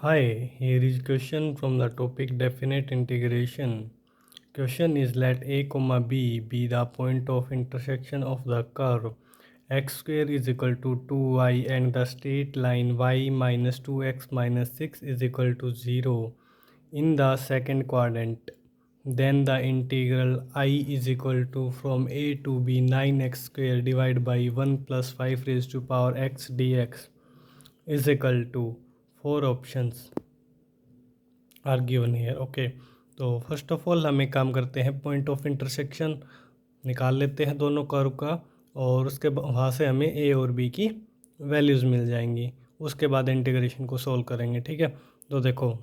Hi, here is question from the topic definite integration. Question is let a comma b be the point of intersection of the curve x square is equal to 2y and the straight line y minus 2x minus 6 is equal to 0 in the second quadrant. Then the integral I is equal to from a to b 9x square divided by 1 plus 5 raised to power x dx is equal to 4 options are given here. Okay, तो first of all हम एक काम करते हैं, point of intersection निकाल लेते हैं दोनों कर्व का, और उसके वहाँ से हमें ए और बी की वैल्यूज़ मिल जाएंगी। उसके बाद इंटीग्रेशन को सॉल्व करेंगे। ठीक है, तो देखो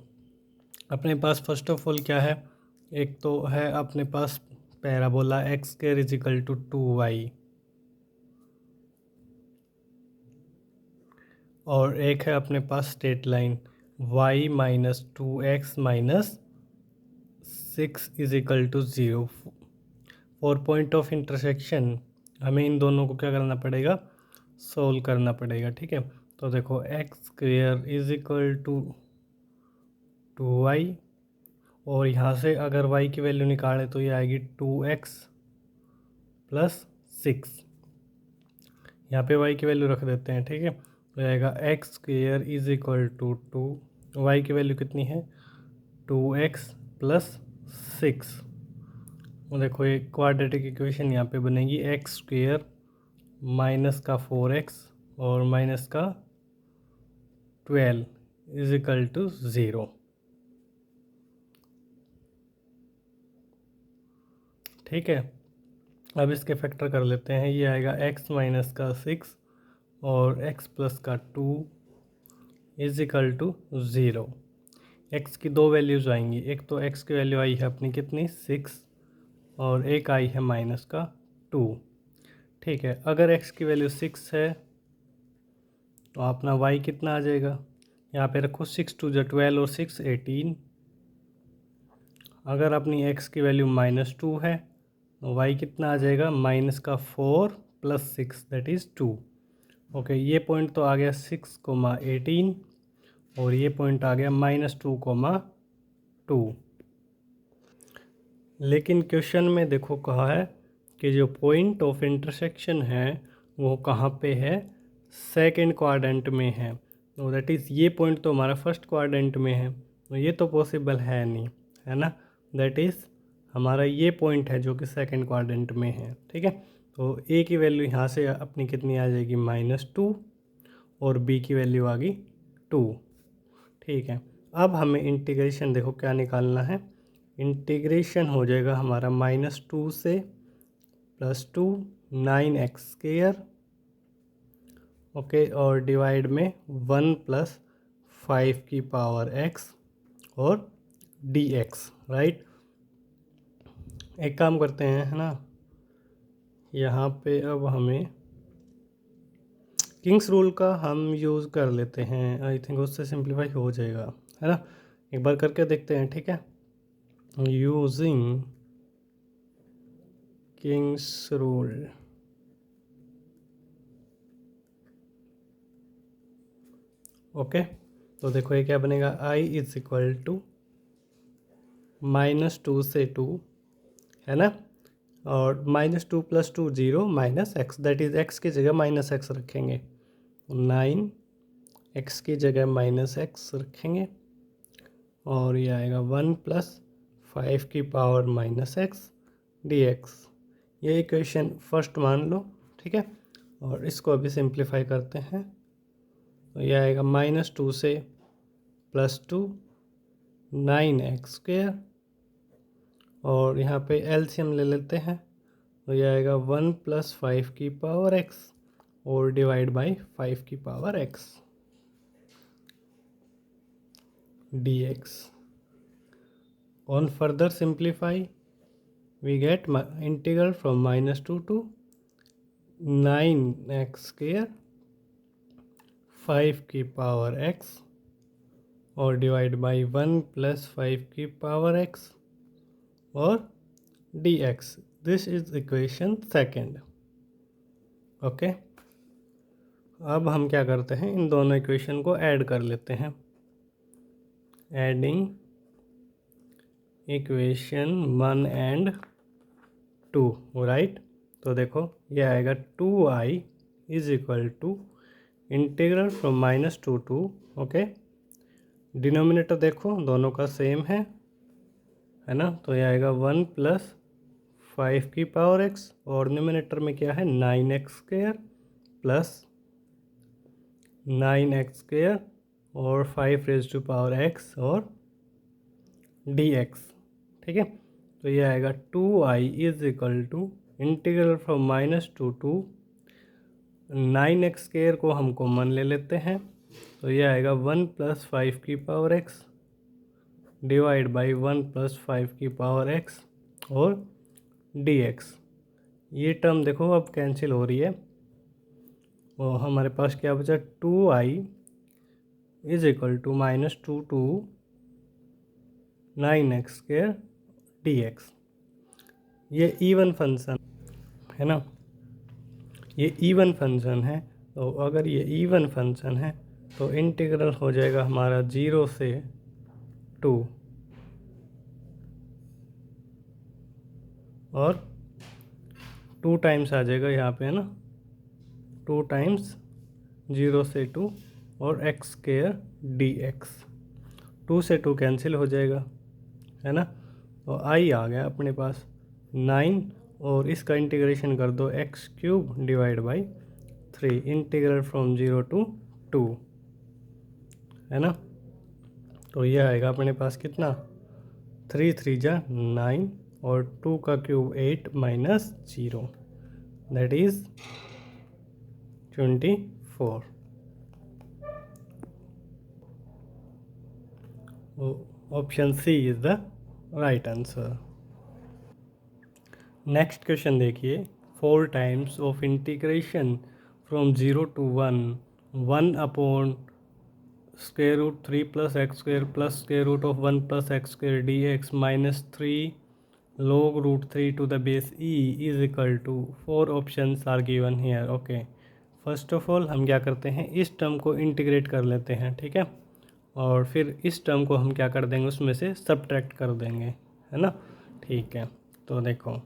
अपने पास फर्स्ट ऑफ ऑल क्या है, एक तो है अपने पास parabola x square is equal to 2y, और एक है अपने पास straight line y minus 2x minus 6 is equal to 0। For point of intersection हमें इन दोनों को क्या करना पड़ेगा, सोल्व करना पड़ेगा। ठीक है, तो देखो x square is equal to 2y, और यहाँ से अगर y की वैल्यू निकालें तो ये आएगी 2x प्लस 6। यहाँ पे y की वैल्यू रख देते हैं। ठीक है, तो आएगा x square is equal to 2, y की वैल्यू कितनी है 2x प्लस 6। और देखो ये क्वाड्रेटिक इक्वेशन यहाँ पे बनेगी एक्स स्क्वेयर माइनस का 4x और माइनस का 12 इज इक्वल टू 0। ठीक है, अब इसके फैक्टर कर लेते हैं। ये आएगा x माइनस का 6 और x प्लस का 2 इज इक्वल टू 0। x की दो वैल्यूज़ आएंगी, एक तो x की वैल्यू आई है अपनी कितनी 6, और एक आई है माइनस का 2। ठीक है, अगर x की वैल्यू 6 है तो अपना y कितना आ जाएगा, यहाँ पे रखो 6 टू जो 12 और 6 18। अगर अपनी x की वैल्यू माइनस 2 है तो y कितना आ जाएगा माइनस का 4 प्लस 6 दैट इज़ 2। ओके, ये पॉइंट तो आ गया 6,18 और ये पॉइंट आ गया -2,2। लेकिन क्वेश्चन में देखो कहा है कि जो पॉइंट ऑफ इंटरसेक्शन है वो कहाँ पे है, सेकंड क्वाड्रेंट में है। तो दैट इज़ ये पॉइंट तो हमारा फर्स्ट क्वाड्रेंट में है, तो ये तो पॉसिबल है नहीं, है ना। दैट इज़ हमारा ये पॉइंट है जो कि सेकंड क्वाड्रेंट में है। ठीक है, तो ए की वैल्यू यहाँ से अपनी कितनी आ जाएगी -2 और बी की वैल्यू आ गई 2। ठीक है, अब हमें इंटीग्रेशन देखो क्या निकालना है। इंटीग्रेशन हो जाएगा हमारा -2 से +2 9x स्क्वायर, ओके, और डिवाइड में 1 प्लस 5 की पावर x और dx, राइट। एक काम करते हैं, है ना, यहाँ पे अब हमें किंग्स रूल का हम यूज़ कर लेते हैं। आई थिंक उससे सिंप्लीफाई हो जाएगा, है ना। एक बार करके देखते हैं। ठीक है, यूजिंग किंग्स रूल। ओके, तो देखो ये क्या बनेगा, i इज इक्वल टू -2 से 2, है ना, और -2 + 2 0 -x, दैट इज x की जगह -x रखेंगे, 9 x की जगह -x रखेंगे, और ये आएगा 1 प्लस 5 की पावर -x dx। ये इक्वेशन फर्स्ट मान लो। ठीक है, और इसको अभी सिंप्लीफाई करते हैं, तो ये आएगा -2 से +2 9x स्क्वायर, और यहाँ पे एलसीएम ले लेते हैं, तो ये आएगा 1 प्लस 5 की पावर x और डिवाइड बाय 5 की power x dx। On further simplify we get integral from -2 to 9x square 5 की पावर x और डिवाइड बाय 1 प्लस 5 की पावर x और dx। This is equation second. Okay, अब हम क्या करते हैं, इन दोनों इक्वेशन को ऐड कर लेते हैं। Adding equation 1 and 2, right. तो देखो ये आएगा 2i is equal to integral from -2 to, okay, denominator देखो दोनों का सेम है ना, तो ये आएगा 1 + 5 की पावर x, और न्यूमिनेटर में क्या है 9x² प्लस 9x² और 5 raised to power x और dx, ठीक है। तो ये आएगा 2i is equal to integral from -2 to 9x² को हम कॉमन ले लेते हैं, तो ये आएगा 1 + 5 की पावर x डिवाइड बाई 1 + 5 की पावर x और dx। ये टर्म देखो अब कैंसिल हो रही है, और हमारे पास क्या बचा 2i is equal to -2 to 9x² dx। ये इवन फंक्शन है ना, ये इवन फंक्शन है, तो अगर ये इवन फंक्शन है तो इंटीग्रल हो जाएगा हमारा 0 से 2, और 2 टाइम्स आ जाएगा यहाँ पे, है ना, 2 टाइम्स 0 से 2 और x² dx। 2 से 2 कैंसिल हो जाएगा, है ना, और i आ गया अपने पास 9, और इसका इंटीग्रेशन कर दो x³ divide by 3, integral from 0 to 2, है ना। तो ये आएगा अपने पास कितना 3 3 जा 9 और 2 का cube 8 minus 0, that is 24। Option C is the right answer. Next question देखिए, 4 times of integration from 0 to 1 1 upon √3 + x² plus √1 + x² dx minus 3 log √3 to the base e is equal to 4 options are given here, okay. First of all हम क्या करते हैं, इस term को integrate कर लेते हैं, ठीक है, और फिर इस टर्म को हम क्या कर देंगे, उसमें से सब्ट्रैक्ट कर देंगे, है ना, ठीक है। तो देखो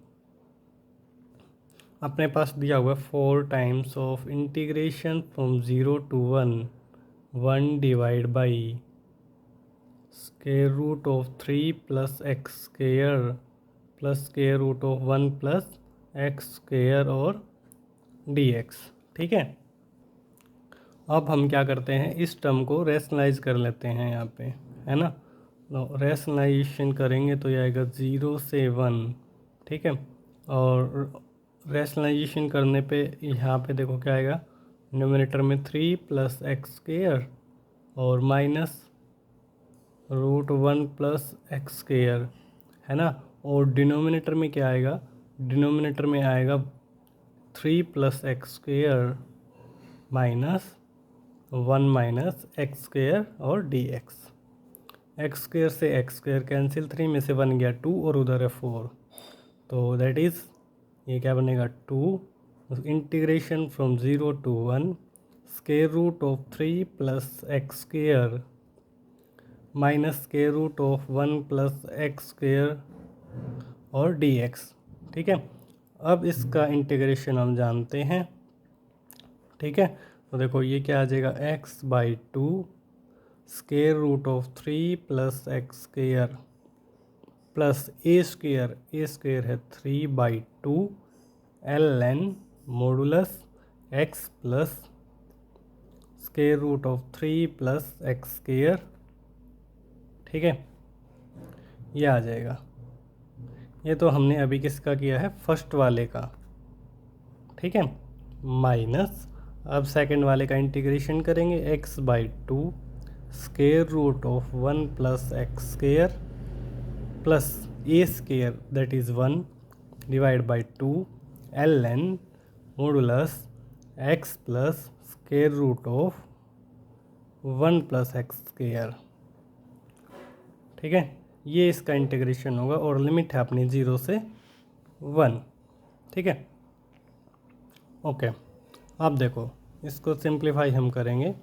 अपने पास दिया हुआ 4 times of integration from 0 to 1 1 divide by √3 + x² plus √1 + x² और dx, ठीक है। अब हम क्या करते हैं, इस टर्म को रेशनलाइज कर लेते हैं यहाँ पे, है ना, तो रेशनलाइजेशन करेंगे तो ये आएगा 0 से 1, ठीक है, और रेशनलाइजेशन करने पे यहाँ पे देखो क्या आएगा, न्यूमरेटर में 3 + x² और माइनस √1 + x², है ना, और डिनोमिनेटर में क्या आएगा, डिनोमिनेटर में आएगा 3 + x² माइनस 1 माइनस x² और dx। x² से x² कैंसिल, 3 में से 1 गया 2 और उधर है 4, तो दैट इज़ ये क्या बनेगा 2 integration from 0 to 1 √3 + x² minus √1 + x² और dx, ठीक है। अब इसका इंटीग्रेशन हम जानते हैं, ठीक है, तो देखो ये क्या आ जाएगा x/2 √3 + x² प्लस a² है 3/2 ln modulus x plus √3 + x², ठीक है, ये आ जाएगा। ये तो हमने अभी किसका किया है, फर्स्ट वाले का, ठीक है, माइनस अब सेकंड वाले का इंटीग्रेशन करेंगे x/2 √1 + x² plus a² that is 1 divide by 2 ln modulus x plus √1 + x², ठीक है, ये इसका इंटीग्रेशन होगा, और लिमिट है अपनी 0 से 1, ठीक है, ओके। अब देखो इसको सिंप्लीफाई हम करेंगे,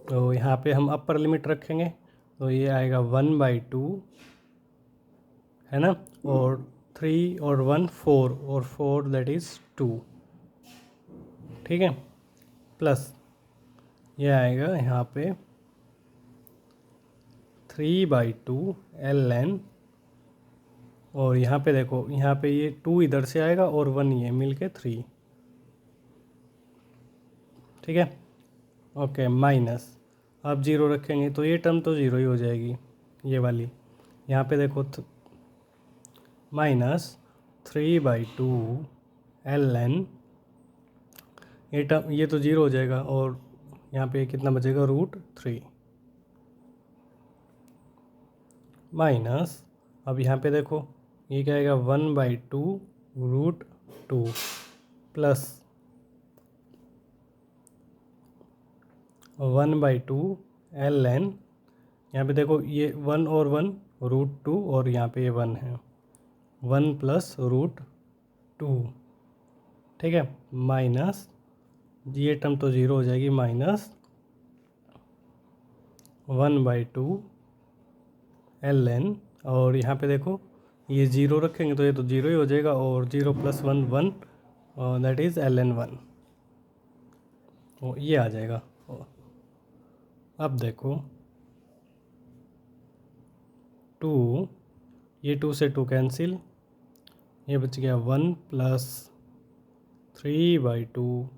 तो यहाँ पे हम अपर लिमिट रखेंगे तो ये आएगा 1/2 है ना, और 3 और 1 4 और 4 दैट इज़ 2, ठीक है, प्लस ये आएगा यहाँ पे 3/2 ln, और यहाँ पे देखो यहाँ पे ये 2 इधर से आएगा और 1 ये मिल के 3, ठीक है, ओके, माइनस आप 0 रखेंगे तो ये टर्म तो 0 ही हो जाएगी, ये वाली, यहाँ पे देखो -3/2 ln, ये टर्म ये तो 0 हो जाएगा, और यहाँ पे कितना बचेगा √3 माइनस, अब यहाँ पे देखो ये क्या आएगा 1/2 √2 प्लस 1/2 ln, यहाँ पे देखो ये 1 और 1 √2, और यहाँ पे ये 1 है, 1 प्लस √2, ठीक है, माइनस ये टर्म तो 0 हो जाएगी, माइनस 1/2 ln, और यहाँ पे देखो ये 0 रखेंगे तो ये तो 0 ही हो जाएगा, और 0 + 1 1 दैट इज़ ln1, तो ये आ जाएगा। अब देखो 2, ये 2 से 2 कैंसिल, ये बच गया 1 + 3/2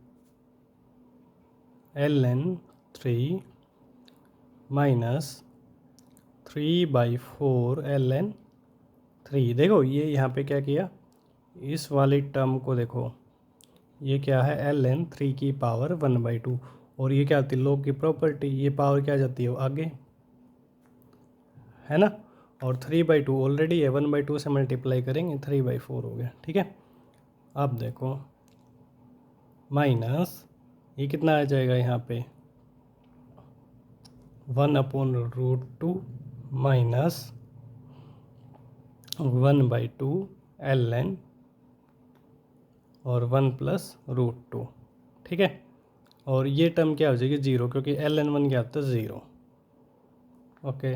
ln3 माइनस 3/4 ln3। देखो ये यहाँ पे क्या किया, इस वाली टर्म को देखो, ये क्या है ln3 की पावर 1/2, और ये क्या होती है लॉग की प्रॉपर्टी, ये पावर क्या जाती है आगे, है ना, और 3/2 ऑलरेडी है, 1/2 से मल्टीप्लाई करेंगे 3/4 हो गया, ठीक है। अब देखो माइनस ये कितना आ जाएगा यहाँ पे 1/√2 माइनस 1/2 ln और 1 + √2, ठीक है, और ये टर्म क्या हो जाएगी 0, क्योंकि ln1 क्या होता है 0, ओके,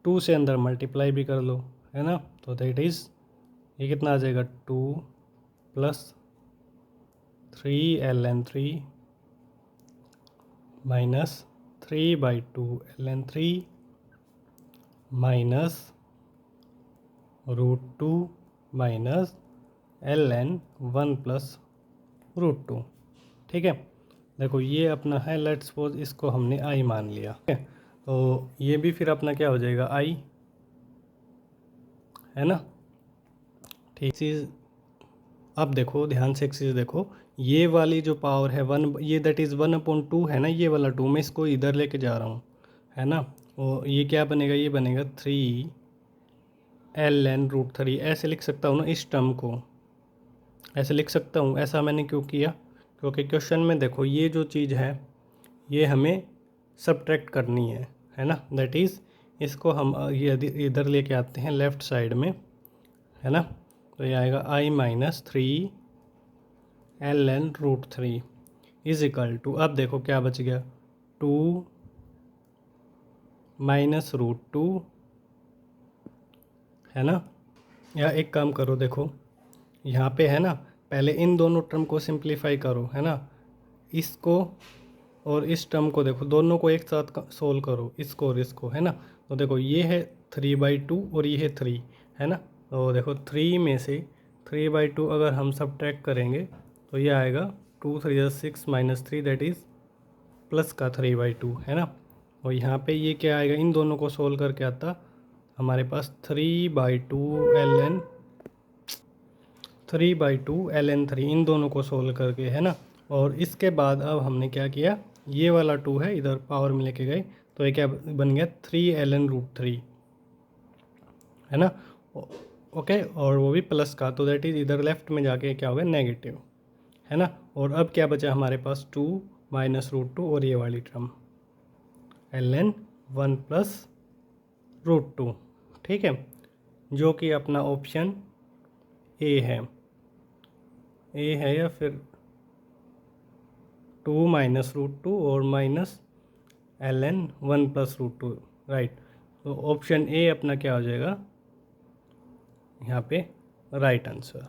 2 से अंदर मल्टीप्लाई भी कर लो, है ना, तो दैट इज़ ये कितना आ जाएगा 2 + 3 ln3 minus 3/2 ln3 minus √2 minus ln1 + √2, ठीक है। देखो ये अपना है, लेट्स सपोज इसको हमने i मान लिया, ठीक है, तो ये भी फिर अपना क्या हो जाएगा i, है ना, ठीक चीज़। अब देखो ध्यान से एक चीज़ देखो, ये वाली जो पावर है 1, ये दैट इज़ 1/2 है ना, ये वाला 2 मैं इसको इधर लेके जा रहा हूँ, है ना, और ये क्या बनेगा, ये बनेगा 3 ln√3, ऐसे लिख सकता हूँ ना इस टर्म को, ऐसे लिख सकता हूँ। ऐसा मैंने क्यों किया, क्योंकि क्वेश्चन में देखो ये जो चीज़ है ये हमें सब्ट्रैक्ट करनी है ना, दैट इज़ इसको हम ये इधर लेके आते हैं लेफ़्ट साइड में, है ना, तो ये आएगा i - 3 ln√3 is equal to, अब देखो क्या बच गया 2 - √2, है ना, या एक काम करो देखो यहाँ पे है ना, पहले इन दोनों टर्म को सिंप्लीफाई करो, है ना, इसको और इस टर्म को देखो, दोनों को एक साथ सोल्व करो, इसको और इसको, है ना, तो देखो ये है 3/2 और ये है 3, है ना, तो देखो 3 में से 3/2 अगर हम सब्ट्रैक्ट करेंगे तो ये आएगा 2 3 6 -3 दैट इज़ प्लस का 3/2, है ना, और यहाँ पे ये क्या आएगा, इन दोनों को सोल्व करके आता हमारे पास 3/2 ln3, इन दोनों को सोल्व करके, है ना, और इसके बाद अब हमने क्या किया, ये वाला 2 है इधर पावर में लेके गए, तो ये क्या बन गया 3 ln√3, है ना, ओके, और वो भी प्लस का, तो दैट इज़ इधर लेफ्ट में जाके क्या हो गया नेगेटिव, है ना, और अब क्या बचा हमारे पास 2 - √2 और ये वाली टर्म ln1 + √2, ठीक है, जो कि अपना ऑप्शन ए है या फिर 2 - √2 और माइनस ln1 + √2, राइट। तो ऑप्शन ए अपना क्या हो जाएगा यहाँ पे राइट आंसर।